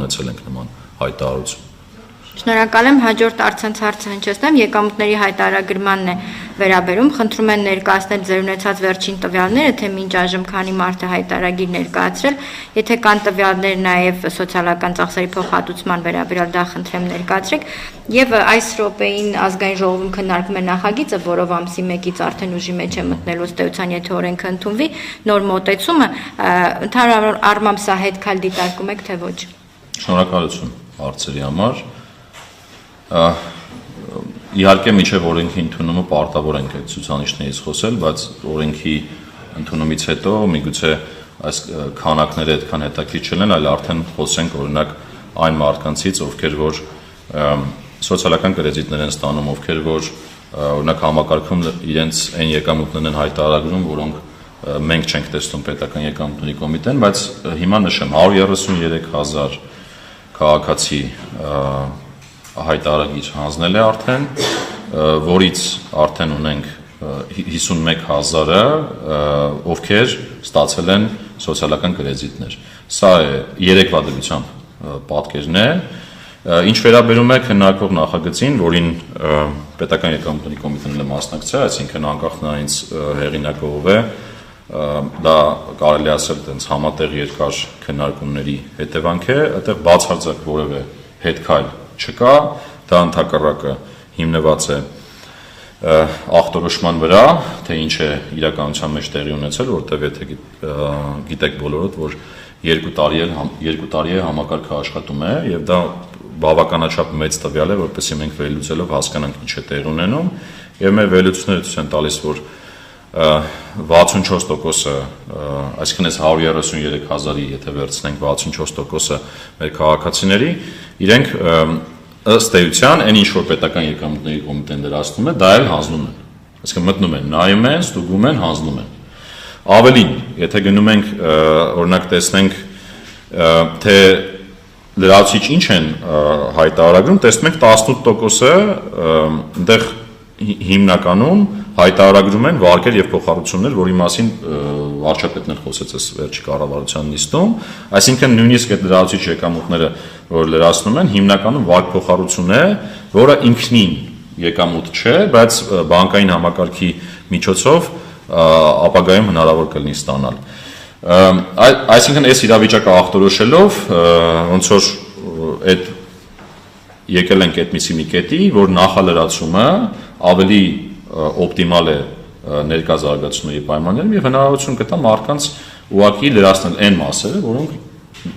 ունեցել ենք նման հայտարարություն։ Շնորհակալ եմ, հաջորդ առցանց հարցը հնչեցնեմ, եկամուտների հայտարարմանն է վերաբերում, խնդրում են ներկայացնել ձեր ունեցած վերջին տվյալները, թե մինչ այժմ քանի մարդ է հայտարարագիր ներկայացրել, եթե կան տվյալներ նաև սոցիալական ծախսերի փոխհատուցման վերաբերյալ, դա խնդրեմ ներկայացրեք, եւ այս րոպեին ազգային ժողովում քննարկվում է նախագիծը, որով ամսի 1-ից արդեն ուժի մեջ է մտնելու ըստ էության, եթե օրենքը ընդունվի, նոր մոտեցումը, ընդհանուր առմամբ սա հետքայլ դիտարկում եք, թե ոչ։ Շնորհակալություն հարցերի համար։ Իհարկե մինչև օրենքի ընդունումը պարտավոր ենք այդ ցուցանիշներից խոսել, բայց օրենքի ընդունումից հետո միգուցե այս քանակները այդքան հետաքրքիր չլինեն, այլ արդեն խոսենք օրինակ այն մարդկանցից, ովքեր որ սոցիալական կրեդիտներ են ստանում, ովքեր որ օրինակ համակարգում իրենց այն եկամուտներն են հայտարարում, որոնք մենք չենք տեսնում պետական եկամուտների կոմիտեն, բայց հիմա նշեմ 133,000 քաղաքացի հայտարարագիր հանձնել է արդեն, որից արդեն ունենք 51,000-ը, ովքեր ստացել են սոցիալական կրեդիտներ։ Սա է երեկվա դրությամբ պատկերն է։ Ինչ վերաբերում է քննարկվող նախագծին, որին պետական եկամուտների կոմիտեն մասնակցել, այսինքն անկախ նրանից հեղինակը ով է, դա կարելի ասել տենց համատեղ երկար քննարկումների հետևանք է, այդտեղ բացարձակ որևէ հետքայլ չկա, դա ընդհակառակը հիմնված է ախտորոշման վրա, թե ինչ է իրականության մեջ տեղի ունեցել, որտեղ եթե գիտեք բոլորդ, որ 2 տարի է համակարգը աշխատում է, եւ դա բավականաչափ մեծ տվյալ է, որպեսզի մենք վերլուծելով հասկանանք ինչ է տեղի ունենում, եւ մեր վերլուծությունները ցույց են տալիս, որ 64%-ը, այսինքն այս 133,000-ի, եթե վերցնենք 64%-ը մեր քաղաքացիների, իրենք ըստ էության այն ինչ որ պետական եկամուտների կոմիտեն դրացնում է, դա էլ հանձնում են։ Այսինքն մտնում են, նայում են, ստուգում են, հանձնում են։ Ավելին, եթե գնում ենք, օրինակ տեսնենք, թե լրացուցիչ ինչ են հայտարարագրում, տեսնում ենք 18%-ը այնտեղ հիմնականում հայտարարագրում են վարկեր եւ փոխհարուցումներ, որի մասին վարչապետն էլ խոսեց այս վերջի կառավարության նիստում, այսինքն նույնիսկ այդ լրացուցիչ եկամուտները, որ լրացնում են, հիմնականում վարկ փոխհարուցում է, որը ինքնին եկամուտ չէ, բայց բանկային համակարգի միջոցով ապագայում հնարավոր կլինի ստանալ։ Այսինքն այս իրավիճակը ախտորոշելով, ոնց որ այդ եկել ենք այդպիսի մի կետի, որ նախալրացումը ավելի օպտիմալ է ներկա զարգացումների պայմաններում եւ հնարավորություն կտա մարդկանց ուղղակի լրացնել այն մասերը, որոնք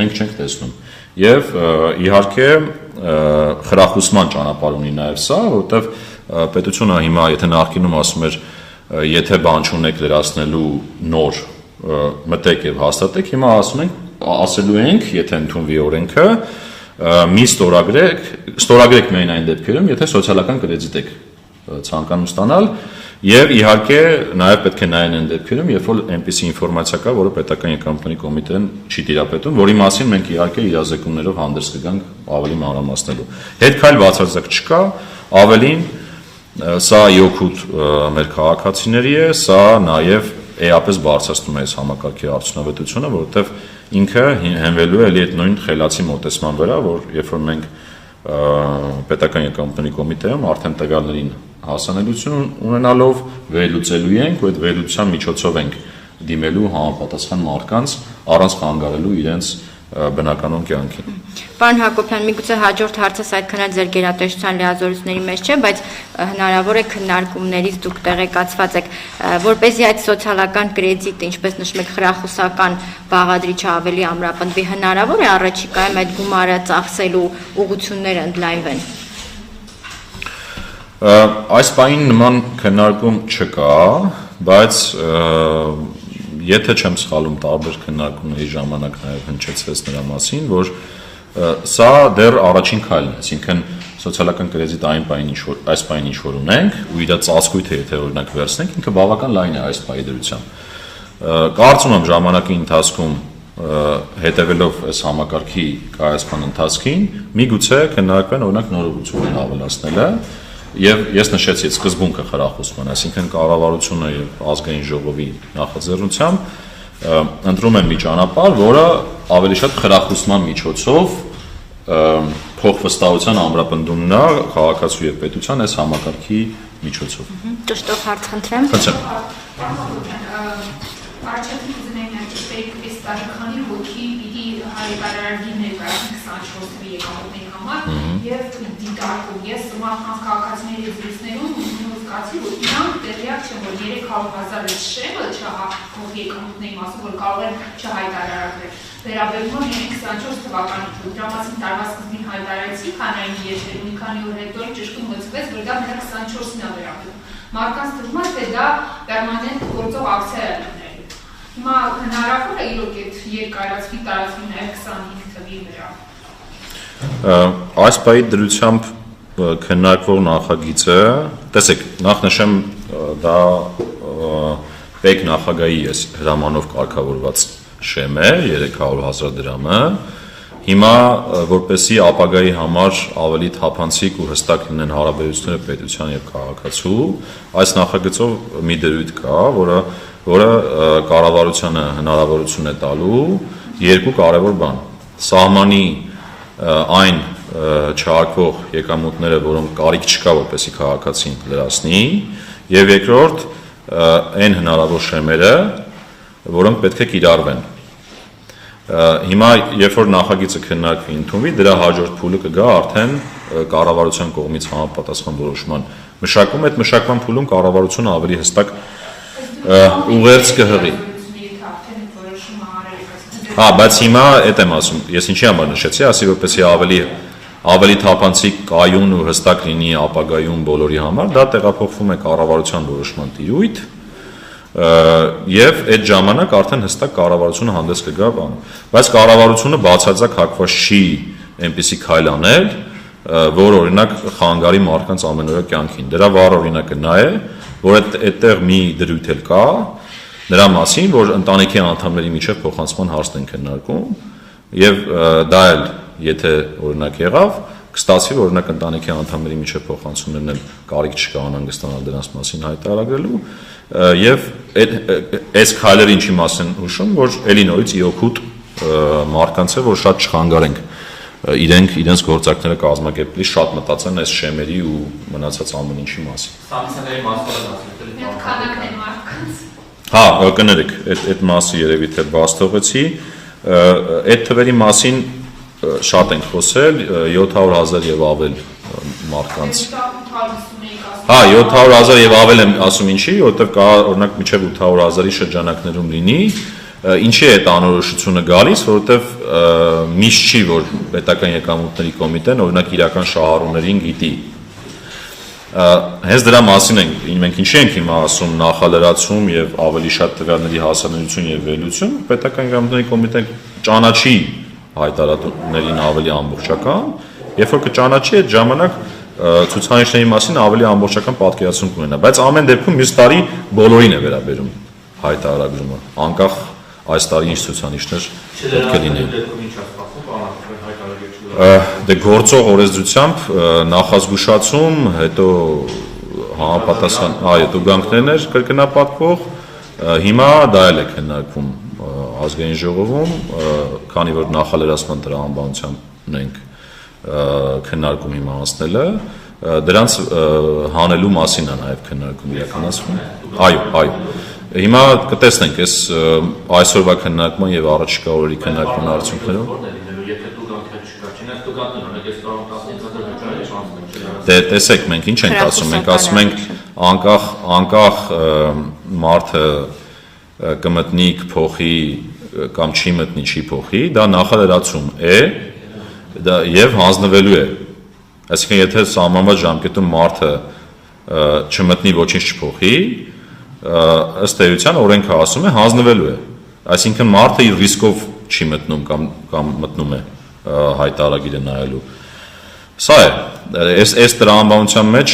մենք չենք տեսնում։ Եվ իհարկե խրախուսման ճանապարհ ունի նաեւ սա, որովհետեւ պետությունը հիմա եթե նախկինում ասում էր, եթե բան չունեք լրացնելու նոր մտեք եւ հաստատեք, հիմա ասելու ենք, եթե ընդունվի օրենքը, մի ստորագրեք միայն այն դեպքերում, եթե սոցիալական կրեդիտ եք ցանկանում ստանալ եւ իհարկե նաեւ պետք է նայեն այն դեպքերում, երբ որ այնպիսի ինֆորմացիա կա, որը պետական եկամուտների կոմիտեն չի տիրապետում, որի մասին մենք իհարկե իրազեկումներով հանդես կգանք ավելի մանրամասնելու։ Հետքայլ բացարձակ չկա, ավելին սա օգուտ մեր քաղաքացիների է, սա նաեւ էապես բարձրացնում է այս համակարգի արդյունավետությունը, որովհետեւ ինքը հենվելու է այդ նույն խելացի մոտեցման վրա, որ երբ որ մենք պետական եկամուտների կոմիտեում արդեն տվյալներին հասանելիություն ունենալով վերլուծելու ենք, ու այդ վերլուծության միջոցով ենք դիմելու համապատասխան մարդկանց առանց խանգարելու իրենց բնականոն կյանքին։ Պարոն Հակոբյան, միգուցե հաջորդ հարցս այդքան էլ ձեր գերատեսչության լիազորությունների մեջ չէ, բայց հնարավոր է քննարկումներից դուք տեղեկացված եք, որպեսզի այդ սոցիալական կրեդիտը, ինչպես նշում եք, խրախուսական բաղադրիչը ավելի ամրապնդվի, հնարավոր է առաջիկայում այդ գումարը ծախսելու ուղղությունները ընդլայնվեն։ Այս պահին նման քննարկում չկա, բայց եթե չեմ սխալում տարբեր քննարկումների ժամանակ նաև հնչեցրեց նրա մասին, որ սա դեռ առաջին քայլն է, այսինքն սոցիալական կրեդիտ այս պահին ինչ որ ունենք, ու իր ծածկույթը եթե օրինակ վերցնենք, ինքը բավական լայն է այս պահի դրությամբ։ Կարծում եմ ժամանակի ընթացքում հետևելով այս համակարգի կայացման ընթացքին, միգուցե քննարկվեն օրինակ նոր ուղղություններ ավելացնելը, եւ ես նշեցի այդ սկզբունքը խրախուսման, այսինքն կառավարությունը եւ ազգային ժողովի նախաձեռնությամբ ընտրում են մի ճանապարհ, որը ավելի շատ խրախուսման միջոցով փոխվստահության ամրապնդումն է քաղաքացու եւ պետության այս համակարգի միջոցով։ Ճշտով հարց խնդրեմ։ Առաջին ուզենայի նշեք, այս տարիքանի հոգի պիտի հայտարարի ներկայացնի 24 թվականի եկամուտների համար եւ դիտարկում ես մարդկանց քաղաքացիների զրույցներում զգացի, որ իրանք տեղյակ չեն, որ 300,000 շեղը չհաղթող եկամուտների մասը, որ կարող են չհայտարարվել։ Վերաբերում է 24 թվականին դրամասին տարվա սկզբին հայտարարեցի, քանային եթեր, մի քանի օր հետո ճշգրիտ մտցվեց, որ դա մենակ 24-ին է վերաբերում։ Մարդկանց թվում է, թե դա պերմանենտ գործող ակցիա է լինելու։ Հիմա հնարավոր է իրոք այդ երկարացվի տարածվի նաև 25 թվի վրա։ Այս պահի դրությամբ քննարկվող նախագիծը, տեսեք, նախ նշեմ դա պետք նախագահի հրամանով կարգավորված շեմ է 300,000 դրամը։ Հիմա որպեսզի ապագայի համար ավելի թափանցիկ ու հստակ լինեն հարաբերությունները պետության եւ քաղաքացու, այս նախագծով մի դրույթ կա, որը կառավարությանը հնարավորություն է տալու երկու կարևոր բան. սահմանի այն չհարկվող եկամուտները, որոնք կարիք չկա, որպեսզի քաղաքացին լրացնի, եւ երկրորդ այն հնարավոր շեմերը, որոնք պետք է կիրառվեն։ Հիմա երբ որ նախագիծը քննարկվի ընդունվի, դրա հաջորդ փուլը կգա արդեն կառավարության կողմից համապատասխան որոշման մշակում, այդ մշակման փուլում կառավարությունը ավելի հստակ ուղերձ կհղի։ Բայց հիմա այդ եմ ասում, ես ինչի համար նշեցի, ասի որպեսզի ավելի թափանցիկ կայուն ու հստակ լինի ապագայում բոլորի համար, դա տեղափոխվում է կառավարության որոշման տիրույթ, եւ այդ ժամանակ արդեն հստակ կառավարությունը հանդես կգա բան, բայց կառավարությունը բացարձակ հակված չի այնպիսի քայլ անել, որ օրինակ խանգարի մարդկանց ամենօրյա կյանքին։ Դրա վառ օրինակը նա է, որ այդտեղ մի դրույթ էլ կա նրա մասին, որ ընտանիքի անդամների միջև փոխանցման հարցն են քննարկում, եւ դա էլ եթե օրինակ եղավ, կստացվի, որ օրինակ ընտանիքի անդամների միջև փոխանցումներն են կարիք չկա անհանգստանալ դրանց մասին հայտարարելու, եւ այս քայլերը ինչի մասին հուշում, որ էլի նորից իօքուտ մարդկանց է, որ շատ չխանգարենք իրենց գործակները կազմակերպելի, շատ մտածեն այս շեմերի ու մնացած ամեն ինչի մասին։ Սանքցիաների մասը քանակներ մարդկանց։ Կներեք, այդ մասը երևի թե բաց թողեցի, այդ թվերի մասին շատ ենք խոսել, 700,000 եւ ավել մարդկանց։ 700,000 եւ ավել եմ ասում ինչի, որովհետեւ կա օրինակ մինչեւ 800,000-ի շրջանակներում լինի, ինչի է այդ անորոշությունը գալիս, որովհետեւ միշտ չի, որ պետական եկամուտների կոմիտեն օրինակ իրական շահառուներին գիտի։ Հենց դրա մասին մենք ինչի ենք հիմա ասում նախալրացում եւ ավելի շատ տվյալների հասանելիություն եւ վերլուծություն, պետական եկամուտների կոմիտեն ճանաչի հայտարարություններին ավելի ամբողջական, երբ որ կճանաչի այդ ժամանակ ցուցանիշների մասին ավելի ամբողջական պատկերացում կունենա, բայց ամեն դեպքում մյուս տարի բոլորին է վերաբերում հայտարարագրումը, անկախ այս տարի ինչ ցուցանիշներ պետք է լինեն։ Դե գործող օրենսդրությամբ նախազգուշացում, հետո համապատասխան, տուգանքներն էր կրկնապատկվող, հիմա դա էլ է քննարկվում ազգային ժողովում, քանի որ նախալրացման տրամաբանությամբ ունենք քննարկում հիմա անցնելը, դրանց հանելու մասին է նաև քննարկում իրականացվում։ Այո։ Հիմա կտեսնենք այսօրվա քննարկման եւ առաջիկա օրերի քննարկման արդյունքներով։ Դե տեսեք, մենք ինչ ենք ասում, մենք ասում ենք անկախ մարդը կմտնի կփոխի կամ չի մտնի չի փոխի, դա նախալրացում է եւ հանձնվելու է։ Այսինքն եթե սահմանված ժամկետում մարդը չմտնի ոչինչ չփոխի, ըստ էության օրենքը ասում է հանձնվելու է։ Այսինքն մարդը իր ռիսկով չի մտնում կամ մտնում է հայտարարագիրը նայելու։ Սա է, այս տրամաբանության մեջ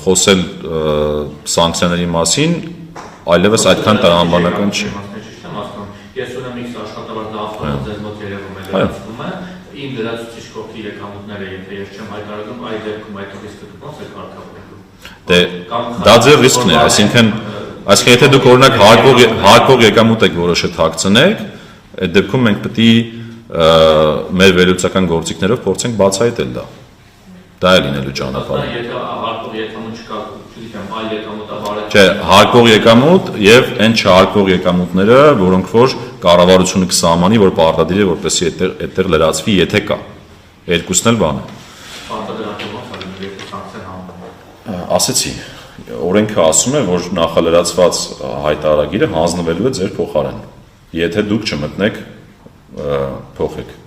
խոսել սանկցիաների մասին այլևս այդքան տրամաբանական չի։ Ես ունեմ X աշխատավարձ դասավորը ձեզ մոտ երևում է լրացնում է, իմ լրացուցիչ կողքի եկամուտները, եթե ես չեմ հայտարարում, այդ դեպքում այդ ռիսկը ոնց է կարգավորելու։ Դե դա ձեր ռիսկն է, այսինքն եթե դուք օրինակ հարկող եկամուտ եք որոշել թաքցնեք, այդ դեպքում մենք պետք է մեր վերլուծական գործիքներով փորձենք բացահայտել դա։ Դա է լինելու ճանապարհը։ Եթե հարկող եկամուտ չկա, չգիտեմ, այլ եկամուտաբար Չէ, հարկող եկամուտ եւ այն չհարկող եկամուտները, որոնք որ կառավարությունը կսահմանի, որ պարտադիր է, որպեսզի այդտեղ լրացվի, եթե կա։ Երկուսն էլ բան է։ Ասեցի, օրենքը ասում է, որ նախալրացված հայտարարագիրը հանձնվելու է ձեր փոխարեն, եթե դուք չմտնեք փոխեք։